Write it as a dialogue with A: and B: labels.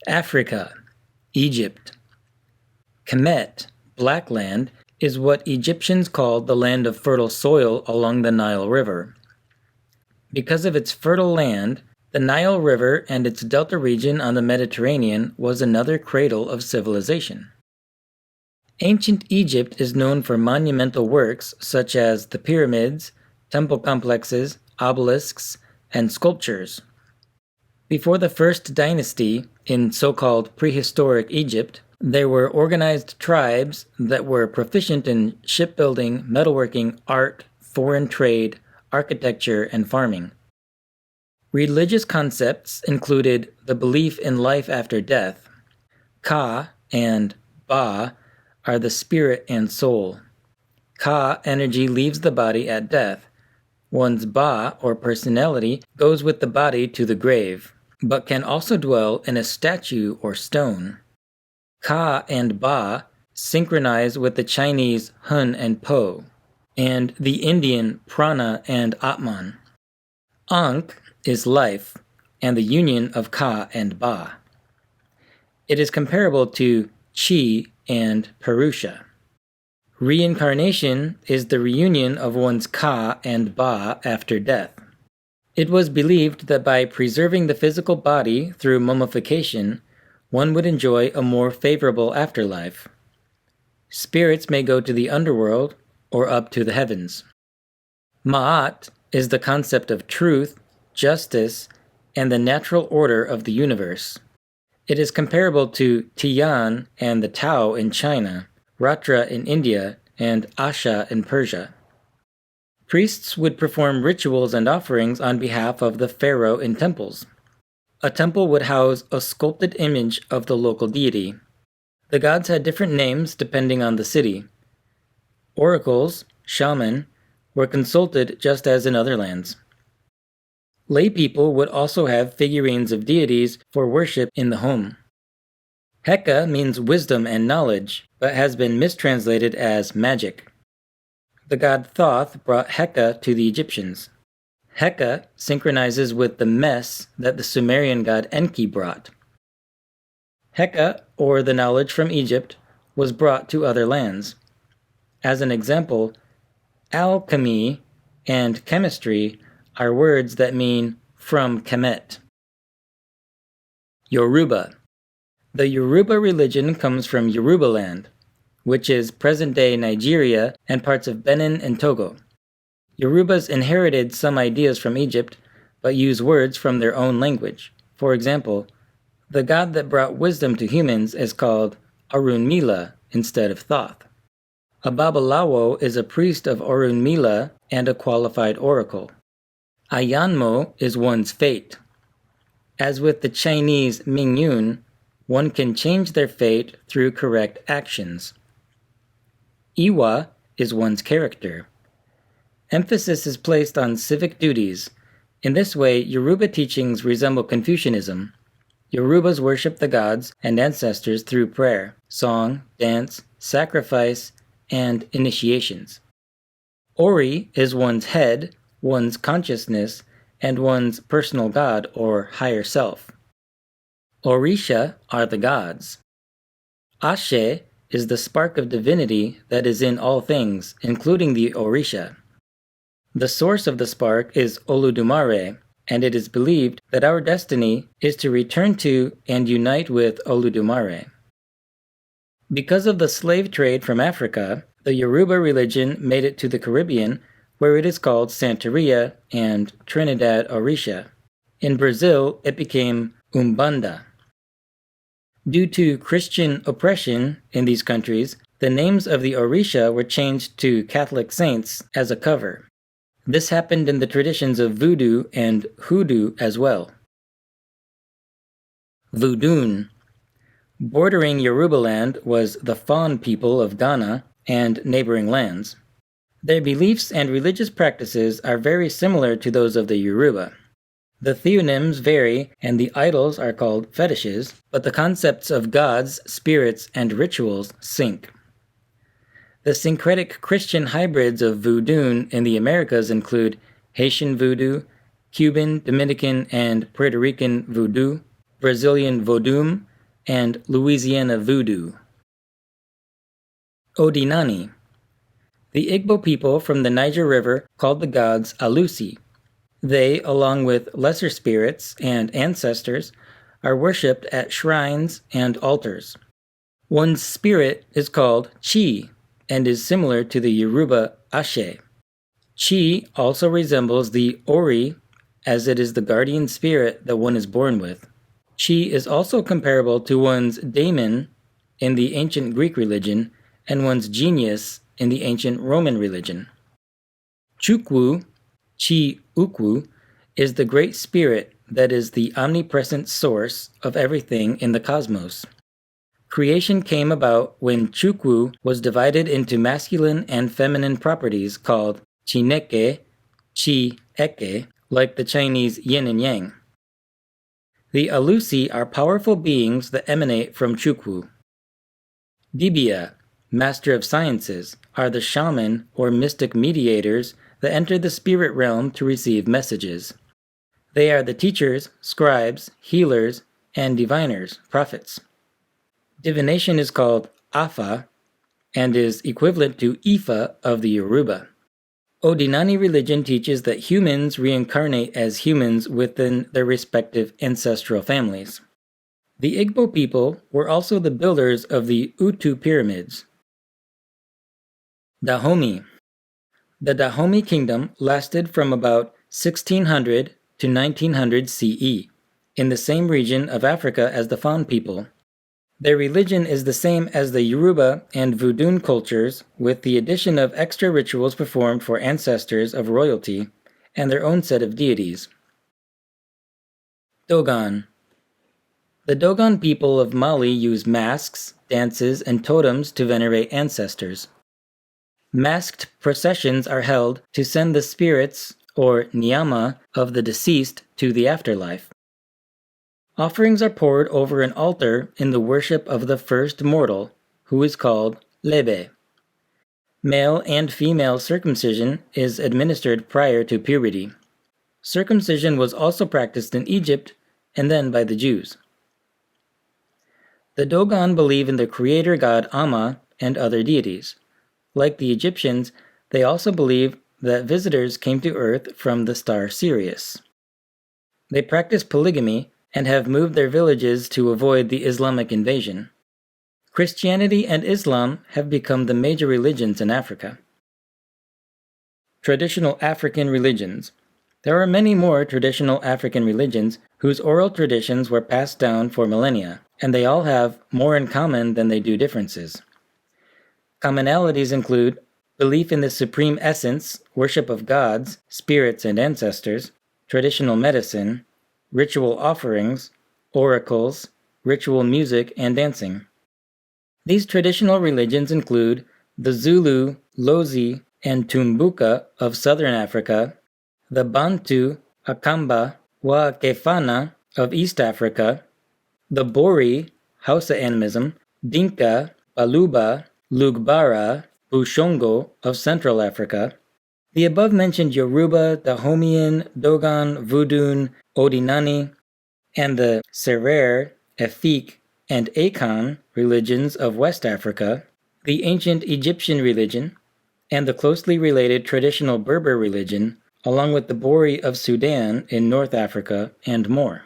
A: Africa, Egypt. Kemet, Black Land, is what Egyptians called the land of fertile soil along the Nile River. Because of its fertile land, the Nile River and its delta region on the Mediterranean was another cradle of civilization. Ancient Egypt is known for monumental works such as the pyramids, temple complexes, obelisks, and sculptures. Before the First Dynasty, in so-called prehistoric Egypt, there were organized tribes that were proficient in shipbuilding, metalworking, art, foreign trade, architecture, and farming. Religious concepts included the belief in life after death. Ka and Ba are the spirit and soul. Ka energy leaves the body at death. One's Ba, or personality, goes with the body to the grave, but can also dwell in a statue or stone. Ka and Ba synchronize with the Chinese Hun and Po, and the Indian Prana and Atman. Ankh is life, and the union of Ka and Ba. It is comparable to Chi and Purusha. Reincarnation is the reunion of one's Ka and Ba after death. It was believed that by preserving the physical body through mummification, one would enjoy a more favorable afterlife. Spirits may go to the underworld or up to the heavens. Ma'at is the concept of truth, justice, and the natural order of the universe. It is comparable to Tian and the Tao in China, Ratra in India, and Asha in Persia. Priests would perform rituals and offerings on behalf of the pharaoh in temples. A temple would house a sculpted image of the local deity. The gods had different names depending on the city. Oracles, shaman, were consulted just as in other lands. Lay people would also have figurines of deities for worship in the home. Heka means wisdom and knowledge, but has been mistranslated as magic. The god Thoth brought Heka to the Egyptians. Heka synchronizes with the mess that the Sumerian god Enki brought. Heka, or the knowledge from Egypt, was brought to other lands. As an example, alchemy and chemistry are words that mean from Kemet. Yoruba. The Yoruba religion comes from Yorubaland, which is present-day Nigeria and parts of Benin and Togo. Yorubas inherited some ideas from Egypt, but use words from their own language. For example, the god that brought wisdom to humans is called Orunmila instead of Thoth. A Babalawo is a priest of Orunmila and a qualified oracle. Ayanmo is one's fate. As with the Chinese Mingyun, one can change their fate through correct actions. Iwa is one's character. Emphasis is placed on civic duties. In this way, Yoruba teachings resemble Confucianism. Yorubas worship the gods and ancestors through prayer, song, dance, sacrifice, and initiations. Ori is one's head, one's consciousness, and one's personal god or higher self. Orisha are the gods. Ashe is the spark of divinity that is in all things, including the Orisha. The source of the spark is Oludumare, and it is believed that our destiny is to return to and unite with Oludumare. Because of the slave trade from Africa, the Yoruba religion made it to the Caribbean, where it is called Santeria and Trinidad Orisha. In Brazil, it became Umbanda. Due to Christian oppression in these countries, the names of the Orisha were changed to Catholic saints as a cover. This happened in the traditions of voodoo and hoodoo as well. Vudun. Bordering Yorubaland was the Fon people of Ghana and neighboring lands. Their beliefs and religious practices are very similar to those of the Yoruba. The theonyms vary and the idols are called fetishes, but the concepts of gods, spirits, and rituals sync. The syncretic Christian hybrids of Vudun in the Americas include Haitian voodoo, Cuban, Dominican, and Puerto Rican voodoo, Brazilian vodum, and Louisiana voodoo. Odinani. The Igbo people from the Niger River called the gods Alusi. They, along with lesser spirits and ancestors, are worshipped at shrines and altars. One's spirit is called Chi and is similar to the Yoruba Ashe. Chi also resembles the Ori, as it is the guardian spirit that one is born with. Chi is also comparable to one's daemon in the ancient Greek religion and one's genius in the ancient Roman religion. Chukwu, Chi Ukwu, is the great spirit that is the omnipresent source of everything in the cosmos. Creation came about when Chukwu was divided into masculine and feminine properties called Chineke, Chi Eke, like the Chinese yin and yang. The Alusi are powerful beings that emanate from Chukwu. Dibia, master of sciences, are the shaman or mystic mediators that enter the spirit realm to receive messages. They are the teachers, scribes, healers, and diviners, prophets. Divination is called Afa and is equivalent to Ifa of the Yoruba. Odinani religion teaches that humans reincarnate as humans within their respective ancestral families. The Igbo people were also the builders of the Utu pyramids. Dahomey. The Dahomey kingdom lasted from about 1600 to 1900 CE, in the same region of Africa as the Fon people. Their religion is the same as the Yoruba and Vudun cultures, with the addition of extra rituals performed for ancestors of royalty and their own set of deities. Dogon. The Dogon people of Mali use masks, dances, and totems to venerate ancestors. Masked processions are held to send the spirits, or nyama, of the deceased to the afterlife. Offerings are poured over an altar in the worship of the first mortal, who is called Lebe. Male and female circumcision is administered prior to puberty. Circumcision was also practiced in Egypt and then by the Jews. The Dogon believe in the creator god Amma and other deities. Like the Egyptians, they also believe that visitors came to Earth from the star Sirius. They practice polygamy and have moved their villages to avoid the Islamic invasion. Christianity and Islam have become the major religions in Africa. Traditional African religions. There are many more traditional African religions whose oral traditions were passed down for millennia, and they all have more in common than they do differences. Commonalities include belief in the supreme essence, worship of gods, spirits, and ancestors, traditional medicine, ritual offerings, oracles, ritual music, and dancing. These traditional religions include the Zulu, Lozi, and Tumbuka of southern Africa, the Bantu, Akamba, Wa Kefana of East Africa, the Bori, Hausa animism, Dinka, Baluba, Lugbara, Bushongo of Central Africa. The above-mentioned Yoruba, Dahomeyan, Dogon, Vudun, Odinani, and the Serer, Efik, and Akan religions of West Africa, the ancient Egyptian religion, and the closely related traditional Berber religion, along with the Bori of Sudan in North Africa, and more.